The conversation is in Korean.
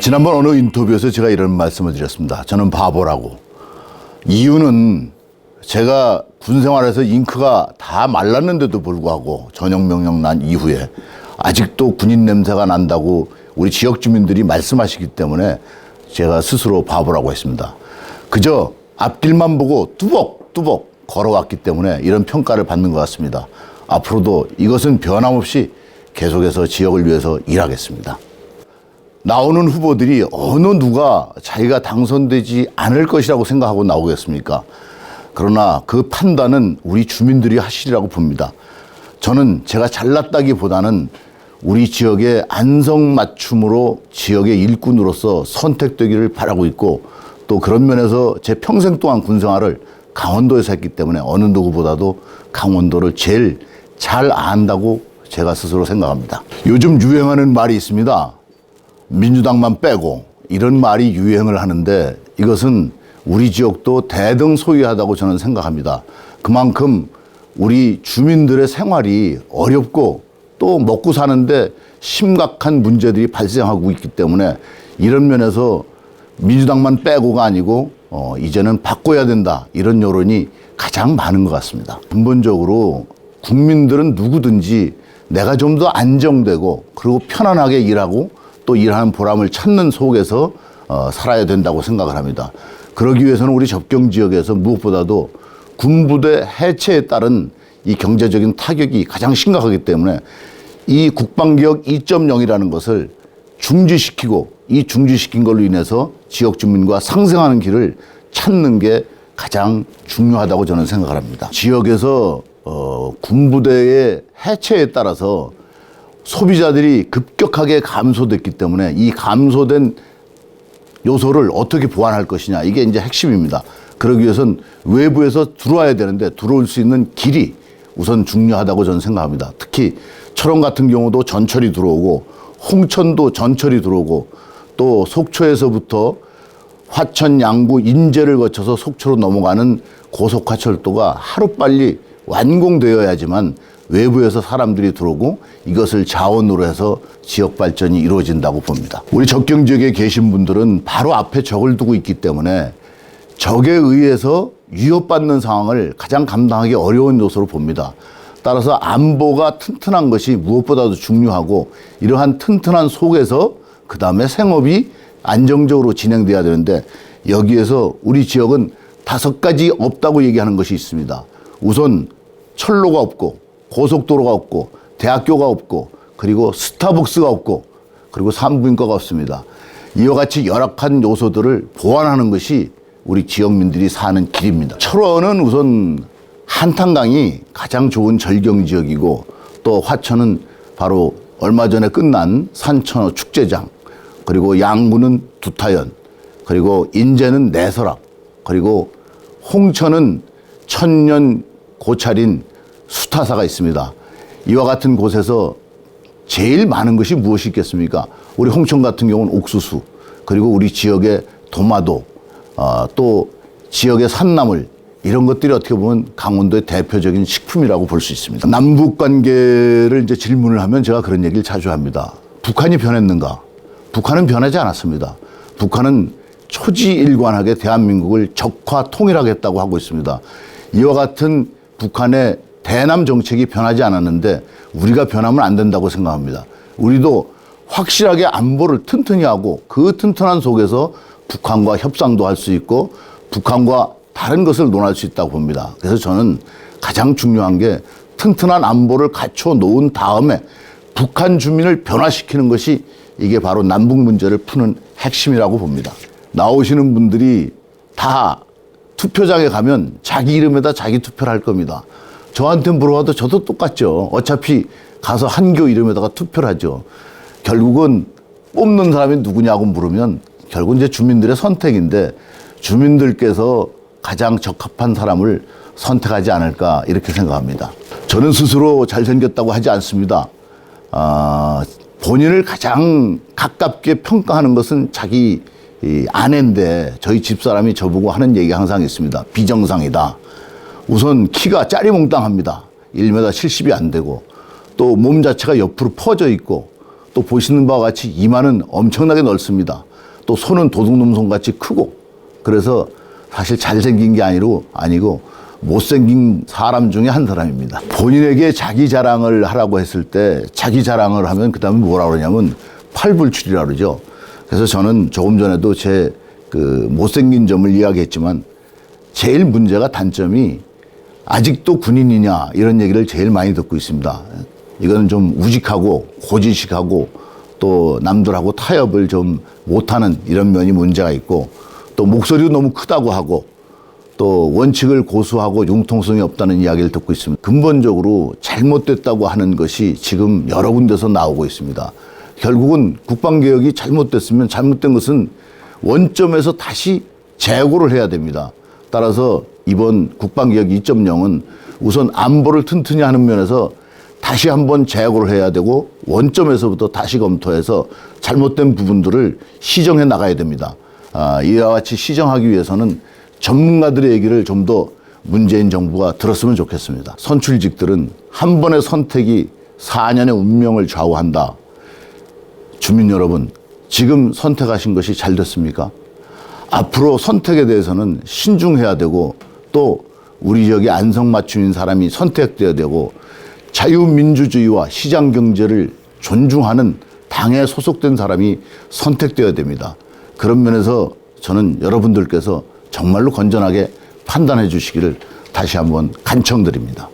지난번 어느 인터뷰에서 제가 이런 말씀을 드렸습니다. 저는 바보라고. 이유는 제가 군 생활에서 잉크가 다 말랐는데도 불구하고 전역 명령 난 이후에 아직도 군인 냄새가 난다고 우리 지역 주민들이 말씀하시기 때문에 제가 스스로 바보라고 했습니다. 그저 앞길만 보고 뚜벅뚜벅 걸어왔기 때문에 이런 평가를 받는 것 같습니다. 앞으로도 이것은 변함없이 계속해서 지역을 위해서 일하겠습니다. 나오는 후보들이 어느 누가 자기가 당선되지 않을 것이라고 생각하고 나오겠습니까? 그러나 그 판단은 우리 주민들이 하시리라고 봅니다. 저는 제가 잘났다기보다는 우리 지역의 안성맞춤으로 지역의 일꾼으로서 선택되기를 바라고 있고, 또 그런 면에서 제 평생 동안 군생활을 강원도에서 했기 때문에 어느 누구보다도 강원도를 제일 잘 안다고 제가 스스로 생각합니다. 요즘 유행하는 말이 있습니다. 민주당만 빼고, 이런 말이 유행을 하는데 이것은 우리 지역도 대등소이하다고 저는 생각합니다. 그만큼 우리 주민들의 생활이 어렵고 또 먹고 사는데 심각한 문제들이 발생하고 있기 때문에 이런 면에서 민주당만 빼고가 아니고 이제는 바꿔야 된다, 이런 여론이 가장 많은 것 같습니다. 근본적으로 국민들은 누구든지 내가 좀 더 안정되고 그리고 편안하게 일하고 또 일하는 보람을 찾는 속에서 살아야 된다고 생각을 합니다. 그러기 위해서는 우리 접경 지역에서 무엇보다도 군부대 해체에 따른 이 경제적인 타격이 가장 심각하기 때문에 이 국방개혁 2.0이라는 것을 중지시키고, 이 중지시킨 걸로 인해서 지역 주민과 상생하는 길을 찾는 게 가장 중요하다고 저는 생각을 합니다. 지역에서 군부대의 해체에 따라서 소비자들이 급격하게 감소됐기 때문에 이 감소된 요소를 어떻게 보완할 것이냐, 이게 이제 핵심입니다. 그러기 위해서는 외부에서 들어와야 되는데 들어올 수 있는 길이 우선 중요하다고 저는 생각합니다. 특히 철원 같은 경우도 전철이 들어오고, 홍천도 전철이 들어오고, 또 속초에서부터 화천, 양구, 인제를 거쳐서 속초로 넘어가는 고속화철도가 하루빨리 완공되어야지만 외부에서 사람들이 들어오고 이것을 자원으로 해서 지역 발전이 이루어진다고 봅니다. 우리 접경 지역에 계신 분들은 바로 앞에 적을 두고 있기 때문에 적에 의해서 위협받는 상황을 가장 감당하기 어려운 요소로 봅니다. 따라서 안보가 튼튼한 것이 무엇보다도 중요하고, 이러한 튼튼한 속에서 그 다음에 생업이 안정적으로 진행돼야 되는데, 여기에서 우리 지역은 5가지 없다고 얘기하는 것이 있습니다. 우선 철로가 없고, 고속도로가 없고, 대학교가 없고, 그리고 스타벅스가 없고, 그리고 산부인과가 없습니다. 이와 같이 열악한 요소들을 보완하는 것이 우리 지역민들이 사는 길입니다. 철원은 우선 한탄강이 가장 좋은 절경 지역이고, 또 화천은 바로 얼마 전에 끝난 산천어 축제장, 그리고 양구는 두타연, 그리고 인제는 내설악, 그리고 홍천은 천년 고찰인 수타사가 있습니다. 이와 같은 곳에서 제일 많은 것이 무엇이 있겠습니까? 우리 홍천 같은 경우는 옥수수, 그리고 우리 지역의 도마도, 또 지역의 산나물, 이런 것들이 어떻게 보면 강원도의 대표적인 식품이라고 볼 수 있습니다. 남북 관계를 이제 질문을 하면 제가 그런 얘기를 자주 합니다. 북한이 변했는가? 북한은 변하지 않았습니다. 북한은 초지일관하게 대한민국을 적화 통일하겠다고 하고 있습니다. 이와 같은 북한의 대남 정책이 변하지 않았는데 우리가 변하면 안 된다고 생각합니다. 우리도 확실하게 안보를 튼튼히 하고 그 튼튼한 속에서 북한과 협상도 할 수 있고 북한과 다른 것을 논할 수 있다고 봅니다. 그래서 저는 가장 중요한 게 튼튼한 안보를 갖춰 놓은 다음에 북한 주민을 변화시키는 것이 이게 바로 남북 문제를 푸는 핵심이라고 봅니다. 나오시는 분들이 다 투표장에 가면 자기 이름에다 자기 투표를 할 겁니다. 저한테 물어봐도 저도 똑같죠. 어차피 가서 한교 이름에다가 투표를 하죠. 결국은 뽑는 사람이 누구냐고 물으면 결국 이제 주민들의 선택인데, 주민들께서 가장 적합한 사람을 선택하지 않을까, 이렇게 생각합니다. 저는 스스로 잘생겼다고 하지 않습니다. 본인을 가장 가깝게 평가하는 것은 자기 아내인데, 저희 집사람이 저보고 하는 얘기가 항상 있습니다. 비정상이다. 우선 키가 짜리몽땅합니다. 1m 70이 안 되고, 또 몸 자체가 옆으로 퍼져 있고, 또 보시는 바와 같이 이마는 엄청나게 넓습니다. 또 손은 도둑놈 손같이 크고 그래서 사실 잘생긴 게 아니고 못생긴 사람 중에 한 사람입니다. 본인에게 자기 자랑을 하라고 했을 때 자기 자랑을 하면 그 다음에 뭐라 그러냐면 팔불출이라 그러죠. 그래서 저는 조금 전에도 제 그 못생긴 점을 이야기했지만 제일 문제가 단점이 아직도 군인이냐 이런 얘기를 제일 많이 듣고 있습니다. 이거는 좀 우직하고 고지식하고 또 남들하고 타협을 좀 못하는 이런 면이 문제가 있고 또 목소리도 너무 크다고 하고 또 원칙을 고수하고 융통성이 없다는 이야기를 듣고 있습니다. 근본적으로 잘못됐다고 하는 것이 지금 여러 군데서 나오고 있습니다. 결국은 국방개혁이 잘못됐으면 잘못된 것은 원점에서 다시 재고를 해야 됩니다. 따라서 이번 국방개혁 2.0은 우선 안보를 튼튼히 하는 면에서 다시 한번 재고를 해야 되고 원점에서부터 다시 검토해서 잘못된 부분들을 시정해 나가야 됩니다. 이와 같이 시정하기 위해서는 전문가들의 얘기를 좀 더 문재인 정부가 들었으면 좋겠습니다. 선출직들은 한 번의 선택이 4년의 운명을 좌우한다. 주민 여러분, 지금 선택하신 것이 잘 됐습니까? 앞으로 선택에 대해서는 신중해야 되고 또 우리 지역의 안성맞춤인 사람이 선택돼야 되고 자유민주주의와 시장경제를 존중하는 당에 소속된 사람이 선택돼야 됩니다. 그런 면에서 저는 여러분들께서 정말로 건전하게 판단해 주시기를 다시 한번 간청드립니다.